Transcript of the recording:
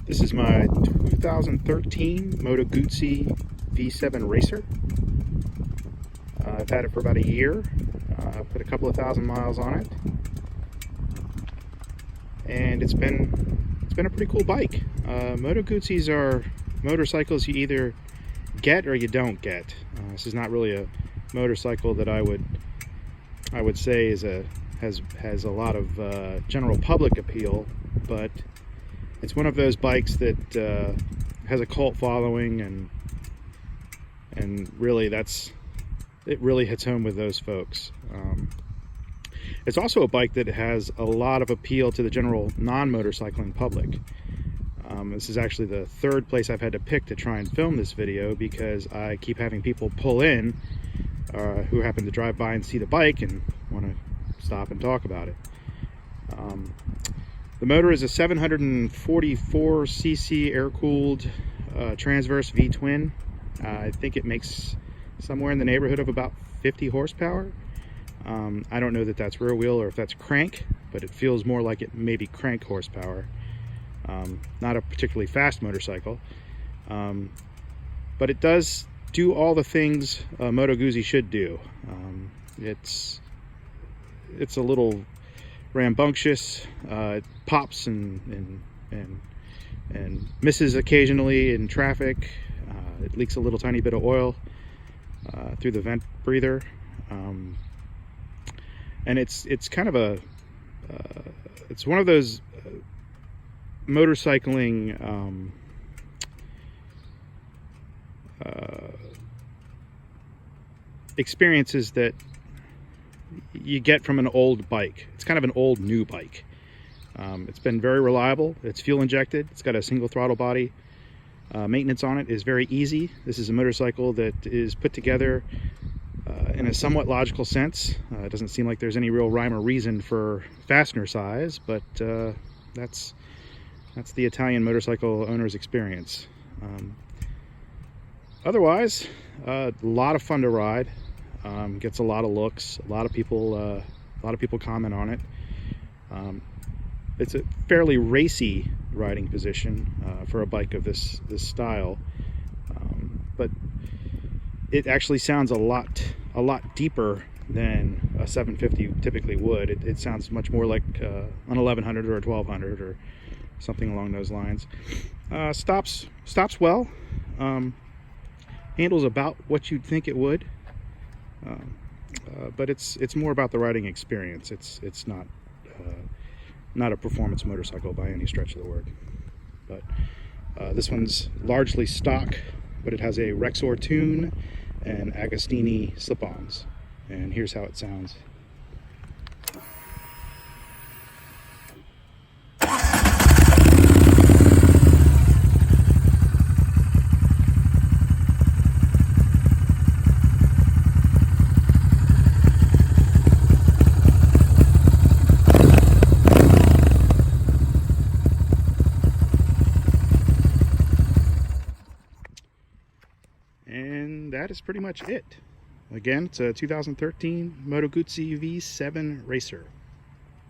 This is my 2013 Moto Guzzi V7 Racer. I've had it for about a year. Put a couple of thousand miles on it, and it's been a pretty cool bike. Moto Guzzis are motorcycles you either get or you don't get. This is not really a motorcycle that I would say has a lot of general public appeal, but it's one of those bikes that has a cult following, and really it really hits home with those folks. It's also a bike that has a lot of appeal to the general non-motorcycling public. This is actually the third place I've had to pick to try and film this video, because I keep having people pull in who happen to drive by and see the bike and want to stop and talk about it. The motor is a 744cc air-cooled transverse V-twin. I think it makes somewhere in the neighborhood of about 50 horsepower. I don't know that that's rear wheel or if that's crank, but it feels more like it may be crank horsepower. Not a particularly fast motorcycle, but it does do all the things Moto Guzzi should do. It's a little rambunctious. It pops and misses occasionally in traffic. It leaks a little tiny bit of oil through the vent breather, and it's kind of it's one of those motorcycling experiences that you get from an old bike. It's kind of an old new bike. It's been very reliable. It's fuel injected. It's got a single throttle body. Maintenance on it is very easy. This is a motorcycle that is put together in a somewhat logical sense. It doesn't seem like there's any real rhyme or reason for fastener size, but that's the Italian motorcycle owner's experience. Otherwise, a lot of fun to ride. Gets a lot of looks. A lot of people comment on it. It's a fairly racy riding position for a bike of this style, but it actually sounds a lot deeper than a 750 typically would. It sounds much more like an 1100 or a 1200 or something along those lines. Stops well. Handles about what you'd think it would, but it's more about the riding experience. It's not a performance motorcycle by any stretch of the word. But this one's largely stock, but it has a Rexor tune and Agostini slip-ons. And here's how it sounds. And that is pretty much it. Again, it's a 2013 Moto Guzzi V7 Racer.